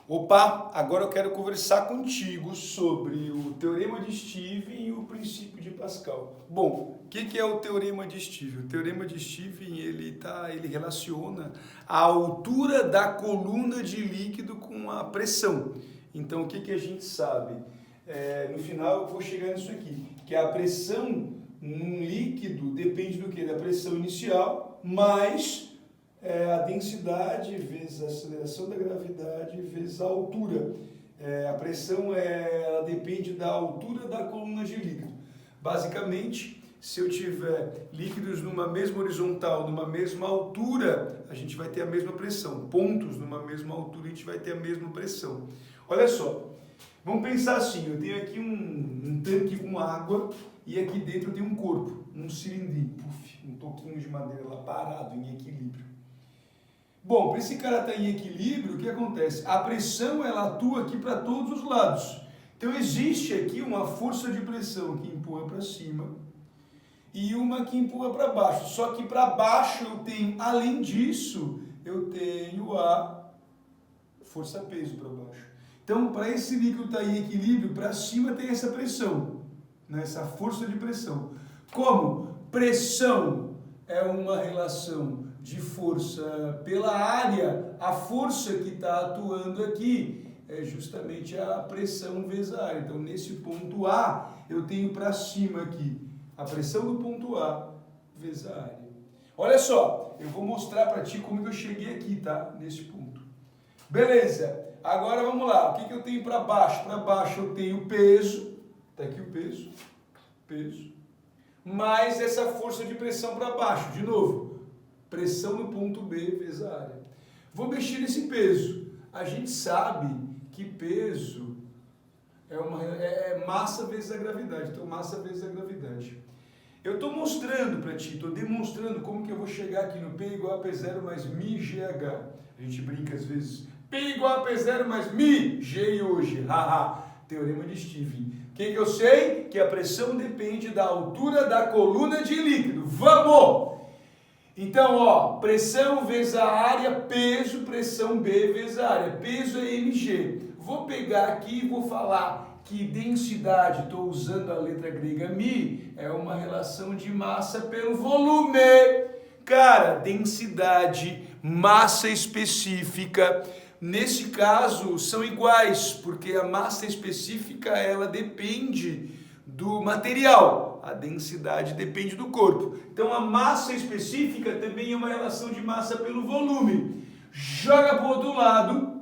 Opa, agora eu quero conversar contigo sobre o Teorema de Stevens e o princípio de Pascal. Bom, o que é o Teorema de Stevens? O Teorema de Stevens ele relaciona a altura da coluna de líquido com a pressão. Então, o que a gente sabe? No final, eu vou chegar nisso aqui, que a pressão num líquido depende do quê? Da pressão inicial, mais a densidade vezes a aceleração da gravidade vezes a altura. A pressão ela depende da altura da coluna de líquido. Basicamente, se eu tiver líquidos numa mesma horizontal, numa mesma altura, a gente vai ter a mesma pressão. Pontos numa mesma altura, a gente vai ter a mesma pressão. Olha só, vamos pensar assim, eu tenho aqui um tanque com água e aqui dentro eu tenho um corpo, um cilindrinho, um toquinho de madeira lá parado em equilíbrio. Bom, para esse cara estar em equilíbrio, o que acontece? A pressão ela atua aqui para todos os lados. Então existe aqui uma força de pressão que empurra para cima e uma que empurra para baixo. Só que para baixo eu tenho, além disso, eu tenho a força-peso para baixo. Então, para esse líquido estar em equilíbrio, para cima tem essa pressão, né? Essa força de pressão. Como pressão é uma relação de força pela área, a força que está atuando aqui é justamente a pressão vezes a área. Então, nesse ponto A, eu tenho para cima aqui a pressão do ponto A vezes a área. Olha só, eu vou mostrar para ti como que eu cheguei aqui, tá? Nesse ponto. Beleza, agora vamos lá. O que eu tenho para baixo? Para baixo eu tenho peso, tá aqui o peso, mais essa força de pressão para baixo, de novo. Pressão no ponto B vezes a área. Vou mexer nesse peso. A gente sabe que peso é massa vezes a gravidade. Então, massa vezes a gravidade. Eu estou mostrando para ti, estou demonstrando como que eu vou chegar aqui no P igual a P0 mais μGH. A gente brinca às vezes. P igual a P0 mais μ, G e hoje. Haha. Teorema de Stevens. O que eu sei? Que a pressão depende da altura da coluna de líquido. Vamos! Então, ó, pressão vezes a área, peso, pressão B vezes a área. Peso é mg. Vou pegar aqui e vou falar que densidade, estou usando a letra grega μ, é uma relação de massa pelo volume. Cara, densidade, massa específica, nesse caso são iguais, porque a massa específica ela depende do material, a densidade depende do corpo. Então a massa específica também é uma relação de massa pelo volume. Joga para o outro lado,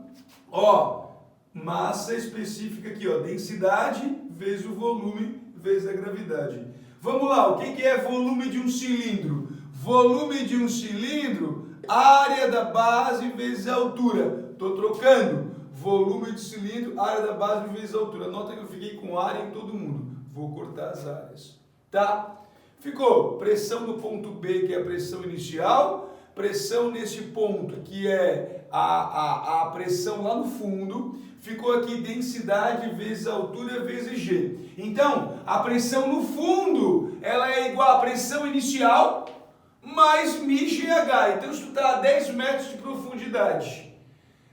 ó, massa específica aqui, ó, densidade vezes o volume vezes a gravidade. Vamos lá, o que é volume de um cilindro? Volume de um cilindro, área da base vezes a altura. Estou trocando. Volume de cilindro, área da base vezes a altura. Nota que eu fiquei com área em todo mundo. Vou cortar as áreas. Tá? Ficou pressão no ponto B, que é a pressão inicial. Pressão nesse ponto, que é a pressão lá no fundo. Ficou aqui densidade vezes altura vezes G. Então, a pressão no fundo, ela é igual à pressão inicial mais μGH. Então, isso está a 10 metros de profundidade.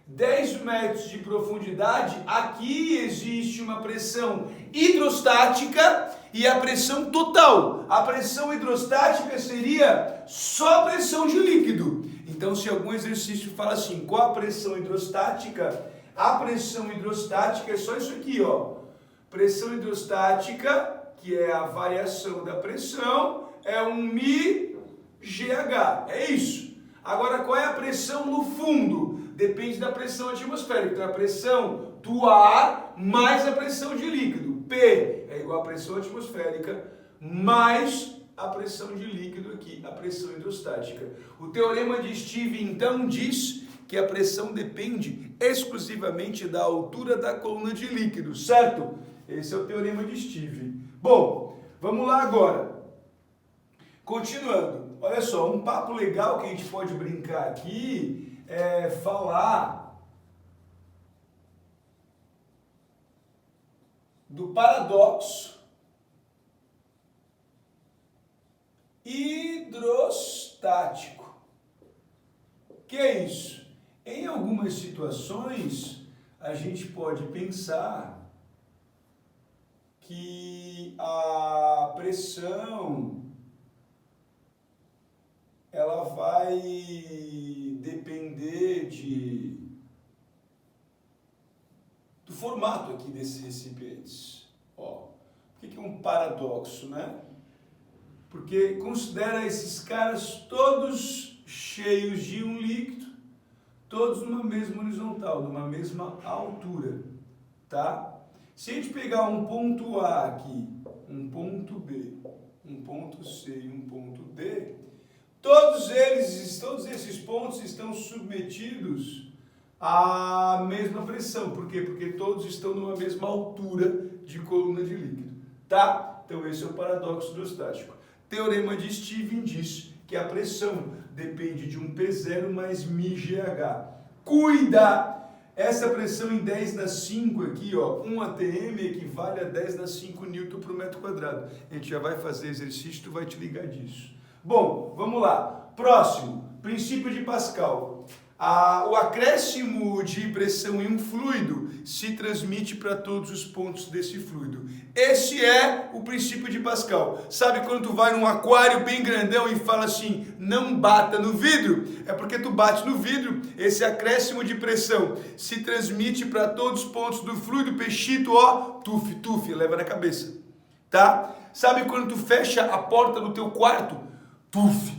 10 metros de profundidade, aqui existe uma pressão hidrostática e a pressão total. A pressão hidrostática seria só a pressão de líquido. Então, se algum exercício fala assim, qual a pressão hidrostática? A pressão hidrostática é só isso aqui, ó. Pressão hidrostática, que é a variação da pressão, é um μGH. É isso. Agora, qual é a pressão no fundo? Depende da pressão atmosférica. Então, a pressão do ar mais a pressão de líquido. P é igual à pressão atmosférica mais a pressão de líquido aqui, a pressão hidrostática. O teorema de Stevens, então, diz que a pressão depende exclusivamente da altura da coluna de líquido, certo? Esse é o teorema de Stevens. Bom, vamos lá agora. Continuando. Olha só, um papo legal que a gente pode brincar aqui é falar do paradoxo hidrostático. Que é isso? Em algumas situações, a gente pode pensar que a pressão ela vai depender do formato aqui desses recipientes. Ó, por que é um paradoxo, né? Porque considera esses caras todos cheios de um líquido, todos numa mesma horizontal, numa mesma altura, tá? Se a gente pegar um ponto A aqui, um ponto B, um ponto C e um ponto D, todos esses pontos estão submetidos à mesma pressão. Por quê? Porque todos estão numa mesma altura de coluna de líquido, tá? Então esse é o paradoxo hidrostático. Teorema de Stevens diz que a pressão depende de um P0 mais μgh. Cuida! Essa pressão em 10⁵ aqui, ó, 1 atm equivale a 10⁵ Newton por metro quadrado. A gente já vai fazer exercício, tu vai te ligar disso. Bom, vamos lá. Próximo, princípio de Pascal. O acréscimo de pressão em um fluido se transmite para todos os pontos desse fluido. Esse é o princípio de Pascal. Sabe quando tu vai num aquário bem grandão e fala assim, não bata no vidro? É porque tu bate no vidro, esse acréscimo de pressão se transmite para todos os pontos do fluido, peixito, ó, tuf, leva na cabeça, tá? Sabe quando tu fecha a porta do teu quarto?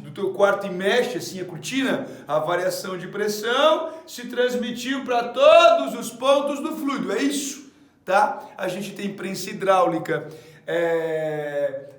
Do teu quarto e mexe assim a cortina, a variação de pressão se transmitiu para todos os pontos do fluido, é isso, tá? A gente tem prensa hidráulica,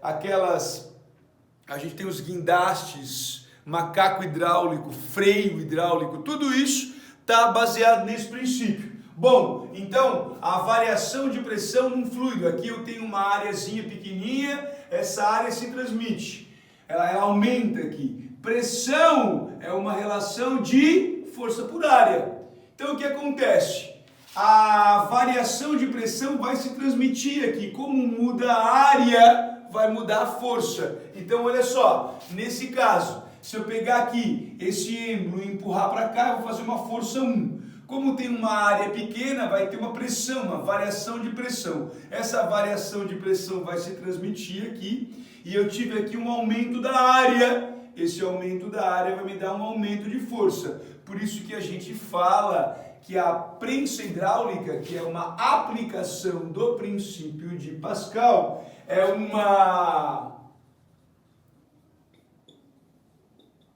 a gente tem os guindastes, macaco hidráulico, freio hidráulico, tudo isso está baseado nesse princípio. Bom, então, a variação de pressão num fluido, aqui eu tenho uma areazinha pequenininha, essa área se transmite. Ela aumenta aqui. Pressão é uma relação de força por área. Então o que acontece? A variação de pressão vai se transmitir aqui. Como muda a área, vai mudar a força. Então olha só, nesse caso, se eu pegar aqui esse êmbolo e empurrar para cá, eu vou fazer uma força 1. Como tem uma área pequena, vai ter uma pressão, uma variação de pressão. Essa variação de pressão vai se transmitir aqui. E eu tive aqui um aumento da área, esse aumento da área vai me dar um aumento de força. Por isso que a gente fala que a prensa hidráulica, que é uma aplicação do princípio de Pascal, é uma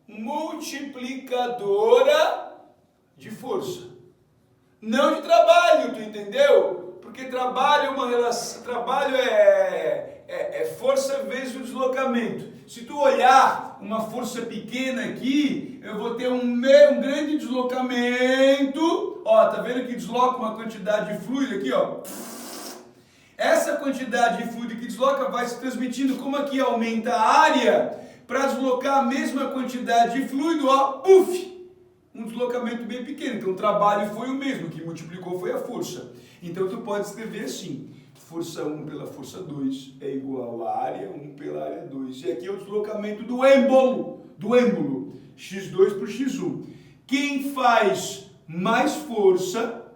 multiplicadora de força. Não de trabalho, tu entendeu? Porque trabalho é uma relação, trabalho é força vezes o deslocamento. Se tu olhar uma força pequena aqui, eu vou ter um grande deslocamento. Ó, tá vendo que desloca uma quantidade de fluido aqui, ó. Essa quantidade de fluido que desloca vai se transmitindo, como aqui aumenta a área, para deslocar a mesma quantidade de fluido, ó, puf! Um deslocamento bem pequeno. Então o trabalho foi o mesmo, o que multiplicou foi a força. Então tu pode escrever assim, força 1 pela força 2 é igual a área 1 pela área 2. E aqui é o deslocamento do êmbolo, x2 por x1. Quem faz mais força,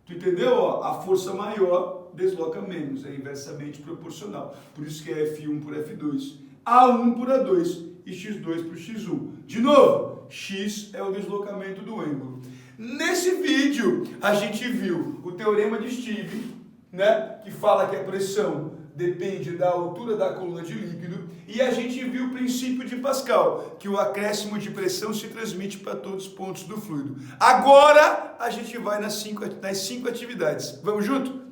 tu entendeu? Ó, a força maior desloca menos, é inversamente proporcional. Por isso que é F1 por F2, A1 por A2 e x2 por x1. De novo, x é o deslocamento do êmbolo. Nesse vídeo, a gente viu o teorema de Stevens, né, que fala que a pressão depende da altura da coluna de líquido, e a gente viu o princípio de Pascal, que o acréscimo de pressão se transmite para todos os pontos do fluido. Agora, a gente vai nas 5 atividades. Vamos junto?